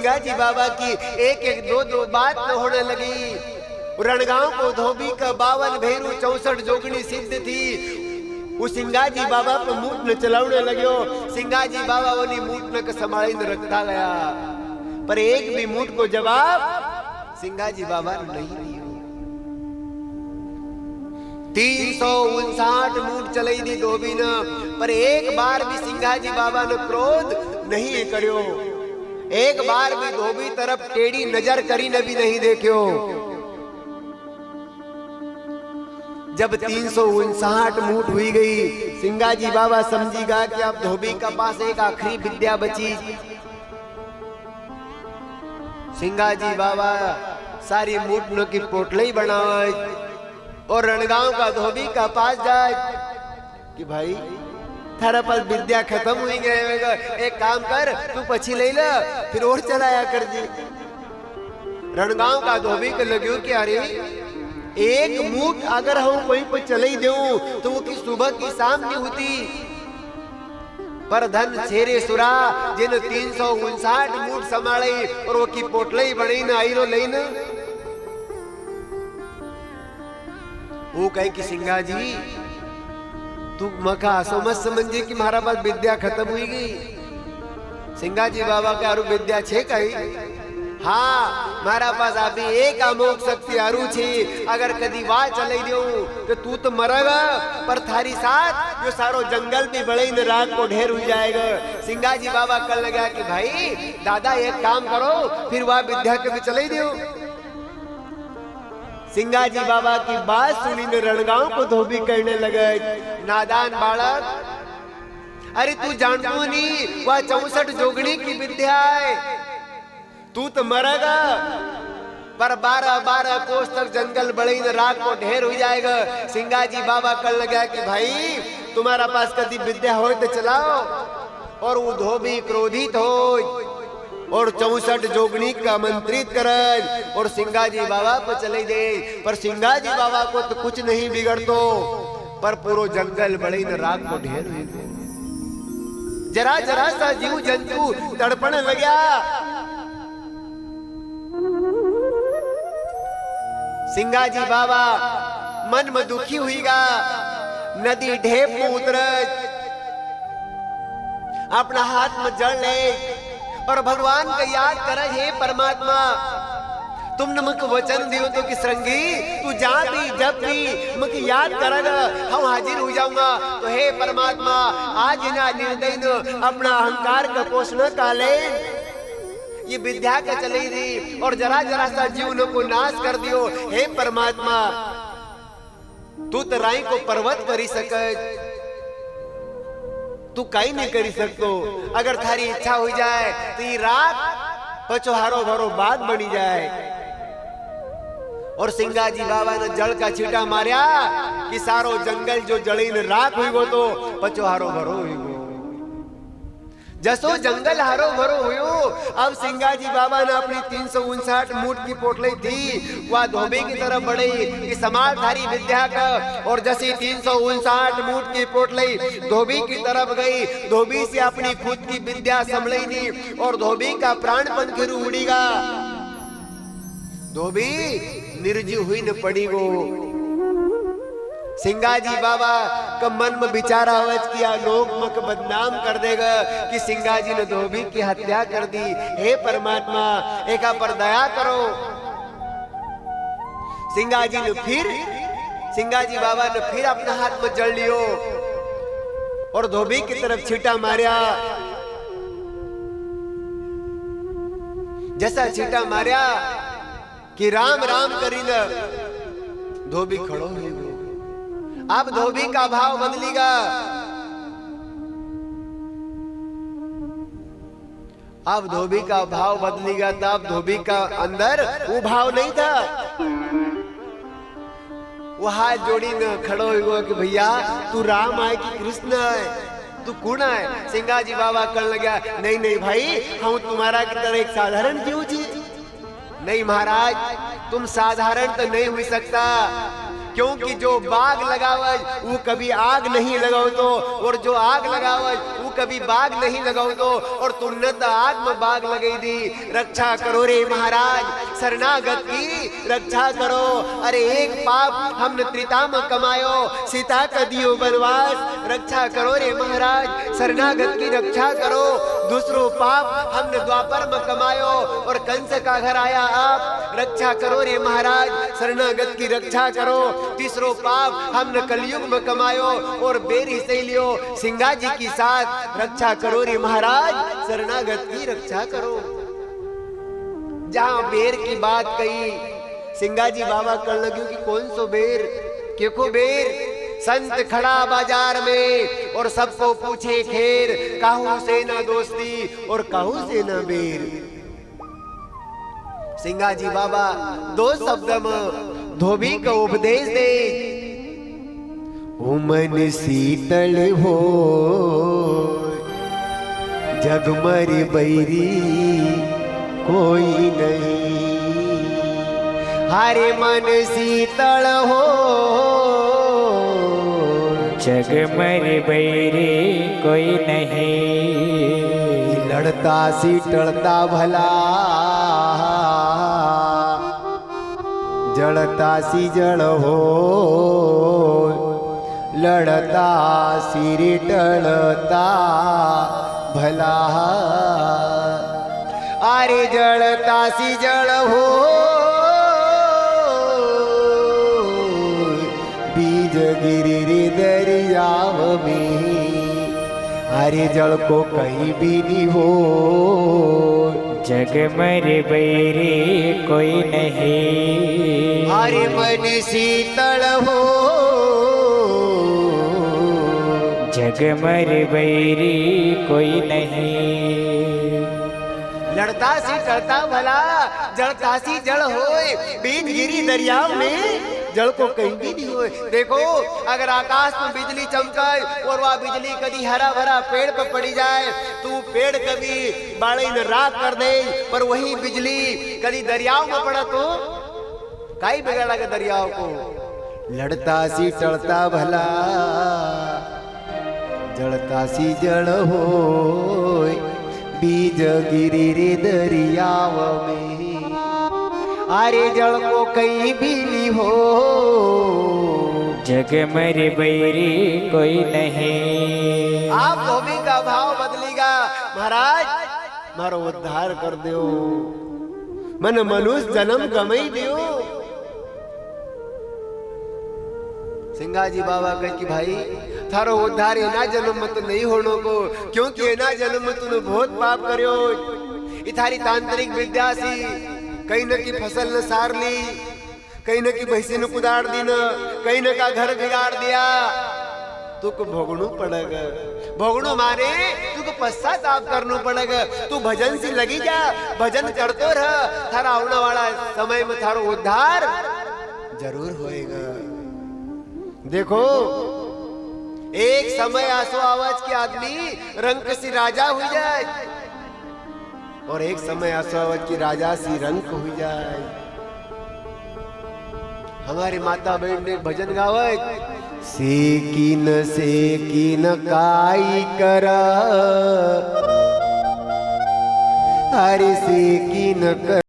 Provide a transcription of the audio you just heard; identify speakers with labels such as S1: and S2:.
S1: सिंगा जी बाबा की एक एक दो दो बात न होने लगी। रणगांव को धोबी का 52 भेरू 64 जोगनी सिद्ध थी। वो सिंगा जी बाबा पर मूठ न चलावने लग्यो। सिंगा जी बाबा ओनी मूठ न संभाली न रखता गया, पर एक भी मूठ को जवाब सिंगा जी बाबा ने नहीं दियो। 359 मूठ चलाई दी धोबी ने, पर एक बार भी सिंगा जी बाबा ने क्रोध नहीं करियो। एक बार भी धोबी तरफ टेढ़ी नजर करी न भी नहीं देखियो। जब 359 मूठ हुई गई, सिंगा जी बाबा समझीगा कि अब धोबी का पास एक आखिरी विद्या बची। सिंगा जी बाबा सारी मूठ न की पोटली बनाए और रणगांव का धोबी का पास जाए कि भाई थारा पास विद्या खत्म हुई गए, एक काम कर तू पछी ले ला फिर और चलाया कर जी। रणगांव का धोबी को लग्यो कि अरे एक मूठ अगर हम कोई पर चले देऊं तो वो की सुबह की शाम की होती, पर धन छेरे सुरा जिन 359 मूठ संभाले और वो की पोटली बनी न आई लो ले न। वो कहे कि सिंगा जी तू मका हसो मत समझे कि मारा पास विद्या खत्म हुई गई। सिंगा जी बाबा के आरु विद्या छे कही? हाँ, मारा पास अभी एक अमोघ शक्ति आरु छे। अगर कदी वाह चले दियो तो तू तो मरेगा, पर थारी साथ जो सारो जंगल भी बड़े न रात को ढेर हो जाएगा। सिंगा जी बाबा कर लगा कि भाई दादा एक काम करो, फिर वह विद्या के भी चले दियो। सिंगा जी बाबा की बात सुनी ने रणगांव को धोबी कहने लगे, नादान बालक, अरे तू जानतो नहीं वह 64 जोगनी की विद्या है, तू तो मरेगा, पर 12-12 कोस तक जंगल बड़ी न रात को ढेर हो जाएगा। सिंगा जी बाबा कर लगा कि भाई तुम्हारा पास कभी विद्या हो तो चलाओ। और वो धोबी क्रोधित हो और 64 जोगनी का आमंत्रित करे और सिंगा जी बाबा को चले दे। पर सिंगा जी बाबा को तो कुछ नहीं बिगड़तो, पर पूरा जंगल बड़ी न रात को ढेर हुई। जरा जरा सा जीव जंतु तड़पण लग्या। सिंगा जी बाबा मन में दुखी हुईगा, नदी ढेप में उतरे, अपना हाथ में जड़ ले और भगवान का याद करे, हे परमात्मा तुमने मुझको वचन दियो तो कि श्रृंगी तू जहां भी जब भी मुझे याद करेगा हम हाजिर हो जाऊंगा। तो हे परमात्मा आज ना निर्दय न अपना अहंकार का पोषण काले ये विद्या का चले दी और जरा जरा सा जीवनों को नाश कर दियो। हे परमात्मा तू तो राई को पर्वत करी सके, तू कहीं नहीं करी सकतो। अगर थारी इच्छा हो जाए तो ये रात पचो हारो भरो बात बनी जाए। और सिंगा जी बाबा ने जल का छीटा मारिया कि सारो जंगल जो जड़ी ने राख हुई वो तो पचो हारो भरो हुई वो। जसो जंगल हारो भरो हुयो। अब सिंगा जी बाबा ने अपनी 359 मूठ की पोटली थी वह धोबी की तरफ बढ़ी कि समालधारी विद्या का। और जैसे 359 मूठ की पोटली धोबी की तरफ गई, धोबी से अपनी खुद की विद्या संभली नहीं और धोबी का प्राण पंखिरू उड़ीगा। धोबी निर्जीव हुई न पड़ी गो। सिंगा जी बाबा का मन में विचार आवज किया, लोग मक बदनाम कर देगा कि सिंगा जी ने धोबी की हत्या कर दी। हे परमात्मा एका पर दया करो। सिंगा जी बाबा ने फिर अपना हाथ में जड़ लियो और धोबी की तरफ छीटा मारिया। जैसा छीटा मारिया कि राम राम करी न धोबी खड़ो हो। अब धोबी का भाव बदलेगा। अब धोबी का भाव बदलेगा। तब धोबी का अंदर वो भाव नहीं था। वो हाथ जोड़ी न खड़ो हुआ कि भैया तू राम है कि कृष्ण है, तू कौन है? सिंगा जी बाबा कर लगा, नहीं नहीं भाई हम तुम्हारा की तरह एक साधारण जीव जी। नहीं महाराज तुम साधारण तो नहीं हो सकता, क्योंकि जो बाग लगावज वो कभी आग नहीं लगाओ तो, और जो आग लगावज वो कभी बाग नहीं लगाओ तो, और तुमने तो आग में बाग लगाई दी। रक्षा करो रे महाराज, शरणागत की रक्षा करो। अरे एक पाप हमने त्रेता में कमायो, सीता का दियो बनवास। रक्षा करो रे महाराज, शरणागत की रक्षा करो। दूसरो पाप हमने द्वापर में कमायो और कंस का घर आया आप। रक्षा करो रे महाराज, शरणागत की रक्षा करो। तीसरो पाप हमने कलयुग में कमायो और बेर ही सही लियो सिंगा जी की साथ। रक्षा करो रे महाराज, शरणागत की रक्षा करो। जहां बेर की बात कही, सिंगा जी बाबा कर लगे कि कौन सो बेर, केको बेर। संत खड़ा बाजार में और सबको पूछे खेर, काहू से ना दोस्ती और काहू से ना बेर। सिंगा जी बाबा दो शब्द में धोबी का उपदेश दे। उमन शीतल हो जगमर बैरी कोई नहीं। हरे मन शीतल हो
S2: जगमर बैरी कोई नहीं।
S1: लड़ता सीटलता भला जड़ता सी जड़ हो। लड़ता सिर टलता भला, अरे जड़ता सी जड़ हो। बीज गिरी रे दरियाव में, अरे जल को कहीं भी नहीं हो।
S2: जगमर बैरी कोई नहीं।
S1: हरे मन शीतल हो
S2: जगमर बैरी कोई नहीं।
S1: लड़ता सी टलता भला जड़ता सी जड़ होए। बीज गिरी दरिया में जड़ को कहीं भी नहीं होए। देखो अगर आकाश में बिजली चमकाए और वह बिजली कभी हरा भरा पेड़ पर पड़ी जाए तो पेड़ कभी बाड़े में राख कर दे, पर वही बिजली कभी दरियाओं में पड़ा तो काई बिगाड़ा के दरियाओं को। लड़ता सी टलता भला जड़ता सी जड़ होए। बीज गिरी रे दरियाव में, अरे जड़ को कहीं भी नहीं हो।
S2: जगमर बैरी कोई नहीं।
S1: आप धोबी का भाव बदलेगा। महाराज मारो उद्धार कर दो, मन मनुष्य जन्म गमई दियो। सिंगा जी बाबा कह कि भाई थारो उद्धार एना जन्म में तो नहीं होनो को, क्योंकि एना जन्म में तूने बहुत पाप करियो। इथारी तांत्रिक विद्या सी कहीं न की फसल न सार ली, कहीं न की भैंसी न कुदाड़ दी, न कहीं न का घर बिगाड़ दिया। तुको भोगणु पड़ेगा। भोगणु माने तुको पश्चाताप करना पड़ेगा। तू भजन से लगी जा, भजन करतो रह। थारा आने वाला समय में थारो उद्धार जरूर होएगा। देखो एक समय आसो आवाज के आदमी रंग सी राजा हुई जाए और एक समय आसो आवाज की राजा सी रंग हुई जाए। हमारी माता बहन ने भजन गावे, सेकीन काई करा, हरे सेकीन कर